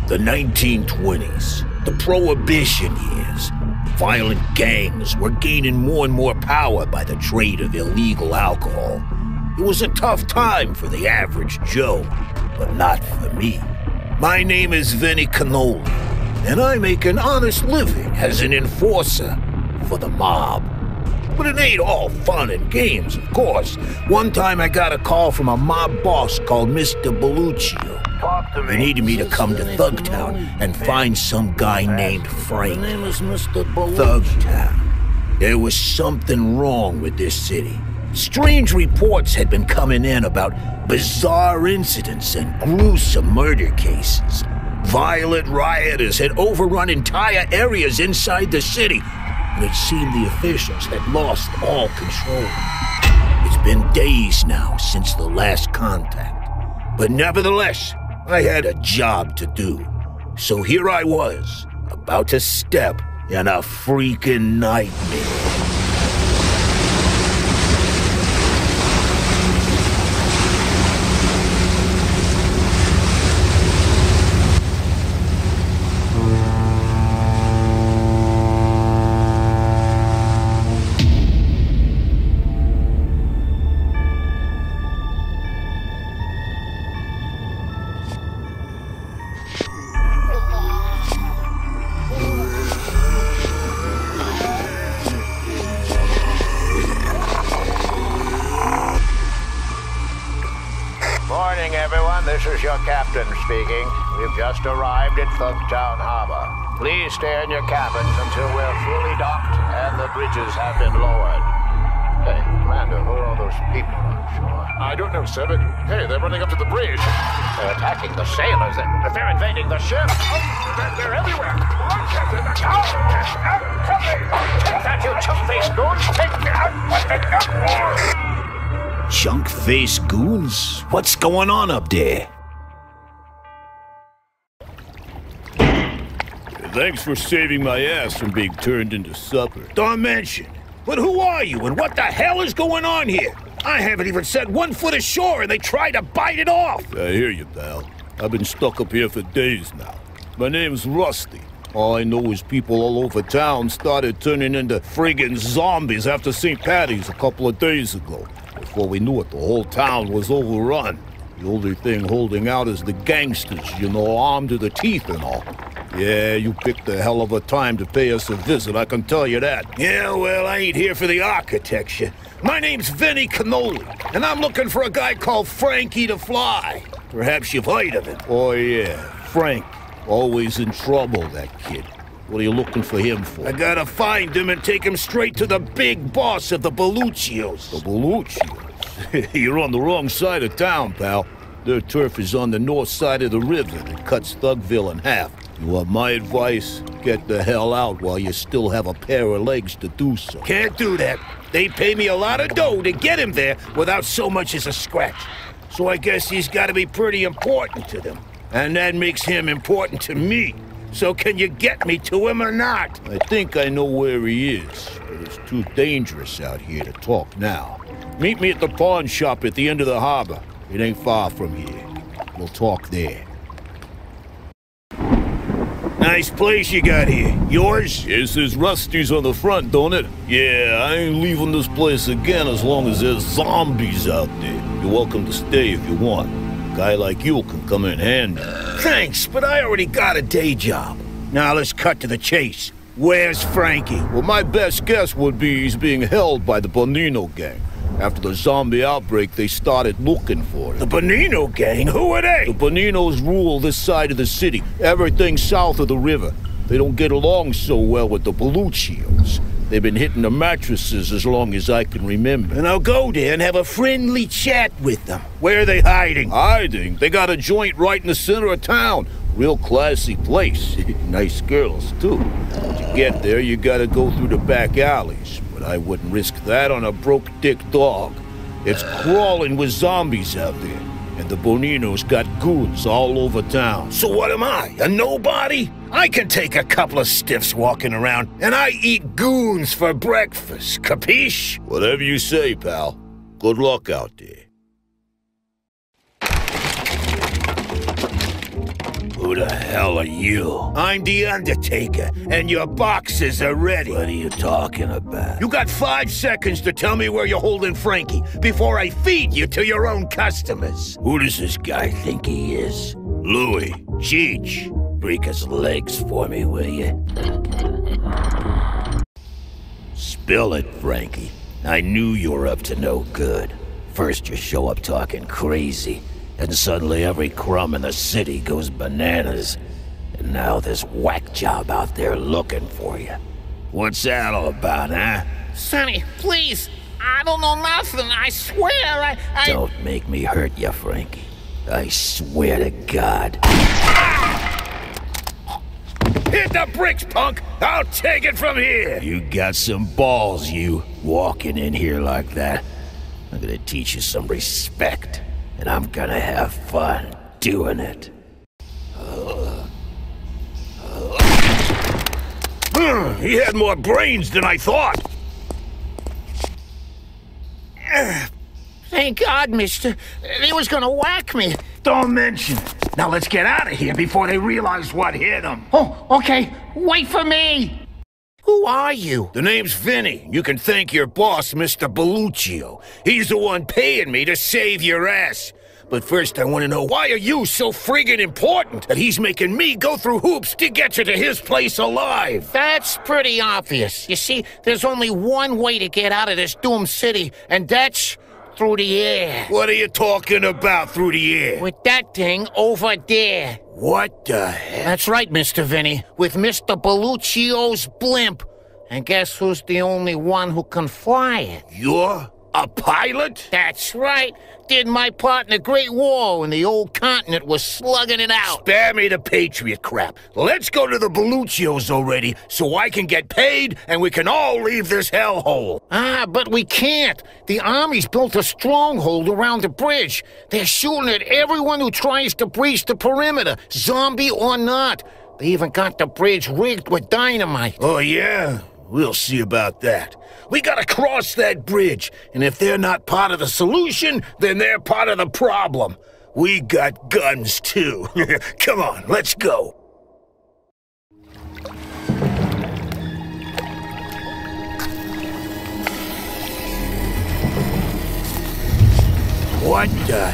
The 1920s, the Prohibition years. Violent gangs were gaining more and more power by the trade of illegal alcohol. It was a tough time for the average Joe, but not for me. My name is Vinnie Cannoli, and I make an honest living as an enforcer for the mob. But it ain't all fun and games, of course. One time I got a call from a mob boss called Mr. Belluccio. He needed me to come to Thugtown and find some guy named Frank. My name is Mr. Belluccio. Thugtown. There was something wrong with this city. Strange reports had been coming in about bizarre incidents and gruesome murder cases. Violent rioters had overrun entire areas inside the city, and it seemed the officials had lost all control. It's been days now since the last contact, but nevertheless, I had a job to do. So here I was, about to step in a freaking nightmare. Morning, everyone. This is your captain speaking. We've just arrived at Thugtown Harbor. Please stay in your cabins until we're fully docked and the bridges have been lowered. Hey, Commander, who are all those people on shore? I don't know, sir, but hey, they're running up to the bridge. They're attacking the sailors. They're invading the ship. They're everywhere. Look at them. Take that, you chump-faced goons. Take that. Junk-faced goons? What's going on up there? Thanks for saving my ass from being turned into supper. Don't mention. But who are you and what the hell is going on here? I haven't even set 1 foot ashore and they try to bite it off. I hear you, pal. I've been stuck up here for days now. My name's Rusty. All I know is people all over town started turning into friggin' zombies after St. Patty's a couple of days ago. Before we knew it, the whole town was overrun. The only thing holding out is the gangsters, you know, armed to the teeth and all. Yeah, you picked a hell of a time to pay us a visit, I can tell you that. Yeah, well, I ain't here for the architecture. My name's Vinnie Cannoli, and I'm looking for a guy called Frankie the Fly. Perhaps you've heard of him. Oh, yeah, Frank. Always in trouble, that kid. What are you looking for him for? I gotta find him and take him straight to the big boss of the Belluccios. The Belluccios? You're on the wrong side of town, pal. Their turf is on the north side of the river that cuts Thugville in half. You want my advice? Get the hell out while you still have a pair of legs to do so. Can't do that. They pay me a lot of dough to get him there without so much as a scratch. So I guess he's gotta be pretty important to them. And that makes him important to me. So can you get me to him or not? I think I know where he is, but it's too dangerous out here to talk now. Meet me at the pawn shop at the end of the harbor. It ain't far from here. We'll talk there. Nice place you got here. Yours? This is Rusty's on the front, don't it? Yeah, I ain't leaving this place again as long as there's zombies out there. You're welcome to stay if you want. A guy like you can come in handy. Thanks, but I already got a day job. Now let's cut to the chase. Where's Frankie? Well, my best guess would be he's being held by the Bonino gang. After the zombie outbreak, they started looking for him. The Bonino gang? Who are they? The Boninos rule this side of the city, everything south of the river. They don't get along so well with the Belluccios. They've been hitting the mattresses as long as I can remember. And I'll go there and have a friendly chat with them. Where are they hiding? Hiding? They got a joint right in the center of town. Real classy place. Nice girls, too. To get there, you gotta go through the back alleys. But I wouldn't risk that on a broke-dick dog. It's crawling with zombies out there. And the Boninos got goons all over town. So what am I, a nobody? I can take a couple of stiffs walking around, and I eat goons for breakfast, capiche? Whatever you say, pal. Good luck out there. Who the hell are you? I'm the Undertaker, and your boxes are ready. What are you talking about? You got 5 seconds to tell me where you're holding Frankie before I feed you to your own customers. Who does this guy think he is? Louis, Cheech, break his legs for me, will you? Spill it, Frankie. I knew you were up to no good. First you show up talking crazy, and suddenly every crumb in the city goes bananas. And now there's whack job out there looking for you. What's that all about, huh? Sonny, please. I don't know nothing. I swear I... Don't make me hurt you, Frankie. I swear to God. Hit the bricks, punk! I'll take it from here! You got some balls, you, walking in here like that. I'm gonna teach you some respect, and I'm gonna have fun doing it. He had more brains than I thought! Thank God, mister. He was gonna whack me. Don't mention it. Now let's get out of here before they realize what hit them. Oh, okay. Wait for me. Who are you? The name's Vinny. You can thank your boss, Mr. Belluccio. He's the one paying me to save your ass. But first I want to know, why are you so friggin' important that he's making me go through hoops to get you to his place alive? That's pretty obvious. You see, there's only one way to get out of this doomed city, and that's through the air. What are you talking about through the air? With that thing over there. What the heck? That's right, Mr. Vinny. With Mr. Belluccio's blimp. And guess who's the only one who can fly it? You're a pilot? That's right. Did my part in the Great War when the old continent was slugging it out. Spare me the Patriot crap. Let's go to the Belluccios already so I can get paid and we can all leave this hellhole. Ah, but we can't. The Army's built a stronghold around the bridge. They're shooting at everyone who tries to breach the perimeter, zombie or not. They even got the bridge rigged with dynamite. Oh, yeah? We'll see about that. We gotta cross that bridge, and if they're not part of the solution, then they're part of the problem. We got guns, too. Come on, let's go. What the...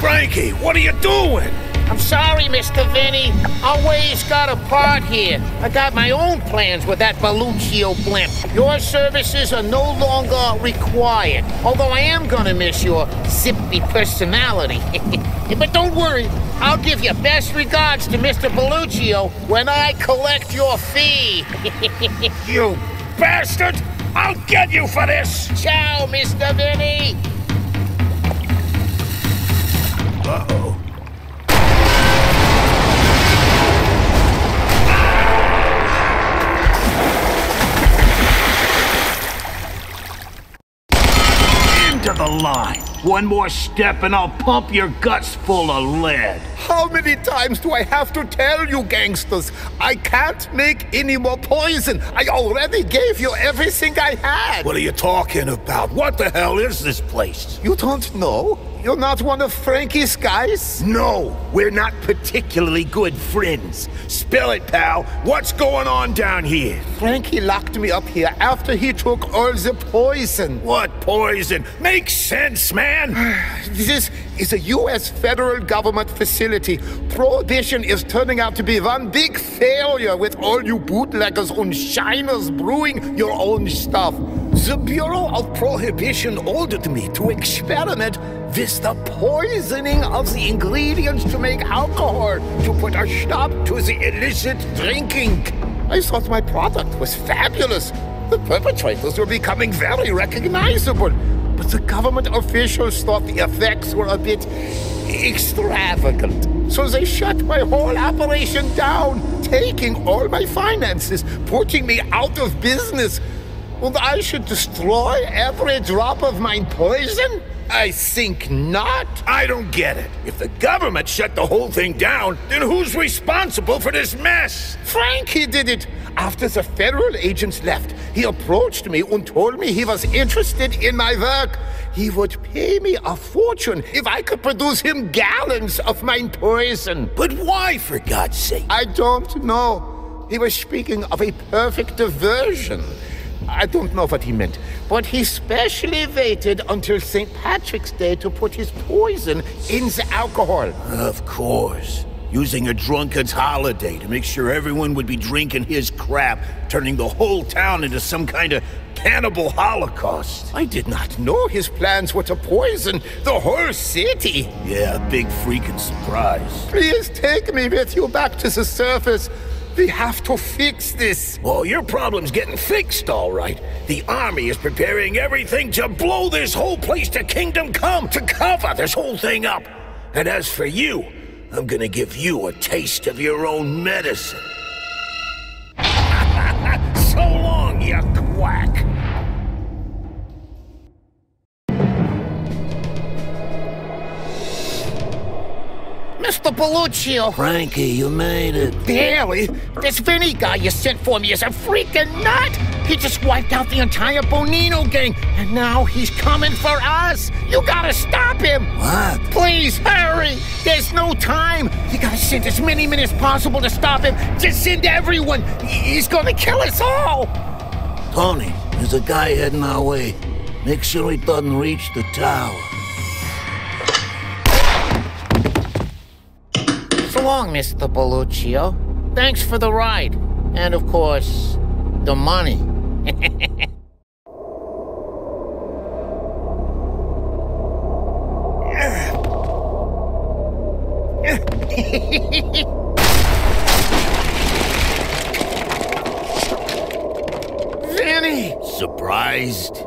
Frankie, what are you doing? I'm sorry, Mr. Vinny. Our ways got apart here. I got my own plans with that Belluccio blimp. Your services are no longer required, although I am gonna miss your zippy personality. But don't worry, I'll give you best regards to Mr. Belluccio when I collect your fee. You bastard! I'll get you for this! Ciao, Mr. Vinny! Uh-oh. To the line. One more step and I'll pump your guts full of lead. How many times do I have to tell you, gangsters? I can't make any more poison. I already gave you everything I had. What are you talking about? What the hell is this place? You don't know? You're not one of Frankie's guys? No, we're not particularly good friends. Spill it, pal. What's going on down here? Frankie locked me up here after he took all the poison. What poison? Makes sense, man. This is a U.S. federal government facility. Prohibition is turning out to be one big failure with all you bootleggers and shiners brewing your own stuff. The Bureau of Prohibition ordered me to experiment with the poisoning of the ingredients to make alcohol to put a stop to the illicit drinking. I thought my product was fabulous. The perpetrators were becoming very recognizable. But the government officials thought the effects were a bit extravagant. So they shut my whole operation down, taking all my finances, putting me out of business. And I should destroy every drop of my poison? I think not. I don't get it. If the government shut the whole thing down, then who's responsible for this mess? Frankie did it. After the federal agents left, he approached me and told me he was interested in my work. He would pay me a fortune if I could produce him gallons of my poison. But why, for God's sake? I don't know. He was speaking of a perfect diversion. I don't know what he meant, but he specially waited until St. Patrick's Day to put his poison in the alcohol. Of course. Using a drunkard's holiday to make sure everyone would be drinking his crap, turning the whole town into some kind of cannibal holocaust. I did not know his plans were to poison the whole city. Yeah, a big freaking surprise. Please take me with you back to the surface. We have to fix this. Well, your problem's getting fixed, all right. The army is preparing everything to blow this whole place to Kingdom Come, to cover this whole thing up. And as for you, I'm gonna give you a taste of your own medicine. So long, you quack. Mr. Belluccio. Frankie, you made it. Barely. This Vinny guy you sent for me is a freaking nut. He just wiped out the entire Bonino gang, and now he's coming for us. You gotta stop him. What? Please, hurry. There's no time. You gotta send as many men as possible to stop him. Just send everyone. He's gonna kill us all. Tony, there's a guy heading our way. Make sure he doesn't reach the tower. So long, Mr. Belluccio. Thanks for the ride. And of course, the money. Vinny! Surprised?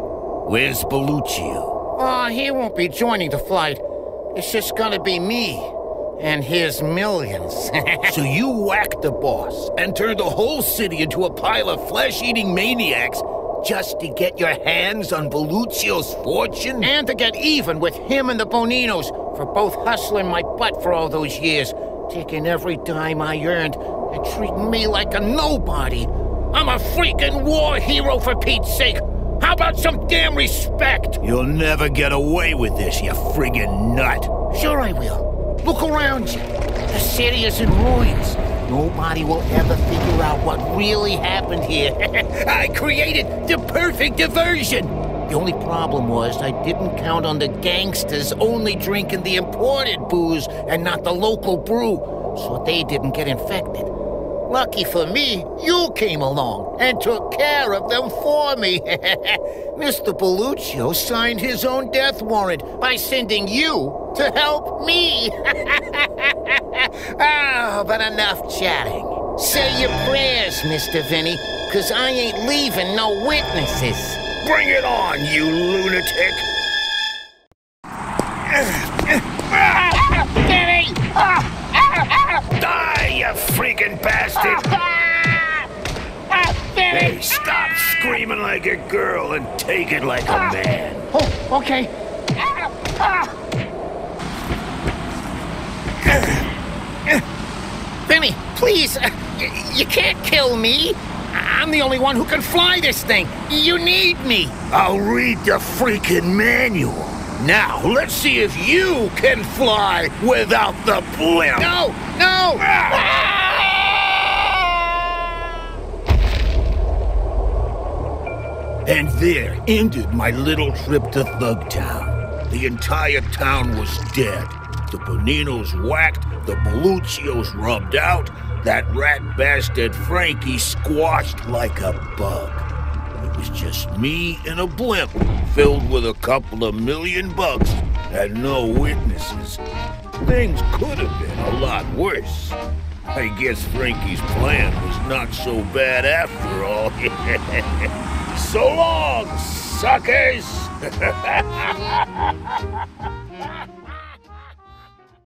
Where's Belluccio? Oh, he won't be joining the flight. It's just gonna be me. And his millions. So you whacked the boss and turned the whole city into a pile of flesh-eating maniacs just to get your hands on Belluccio's fortune? And to get even with him and the Boninos for both hustling my butt for all those years, taking every dime I earned and treating me like a nobody. I'm a freaking war hero, for Pete's sake. How about some damn respect? You'll never get away with this, you friggin' nut. Sure I will. Look around you. The city is in ruins. Nobody will ever figure out what really happened here. I created the perfect diversion. The only problem was I didn't count on the gangsters only drinking the imported booze and not the local brew, so they didn't get infected. Lucky for me, you came along and took care of them for me. Mr. Belluccio signed his own death warrant by sending you to help me. Oh, but enough chatting. Say your prayers, Mr. Vinny, 'cause I ain't leaving no witnesses. Bring it on, you lunatic! Vinny! Die, you freaking bastard! Hey, stop screaming like a girl and take it like a man. Oh, okay. Vinny, please, you can't kill me. I'm the only one who can fly this thing. You need me. I'll read the freaking manual. Now, let's see if you can fly without the blimp. No, no! And there ended my little trip to Thugtown. The entire town was dead. The Boninos whacked, the Belluccios rubbed out, that rat bastard Frankie squashed like a bug. It was just me in a blimp filled with a couple of $1 million and no witnesses. Things could have been a lot worse. I guess Frankie's plan was not so bad after all. So long, suckers!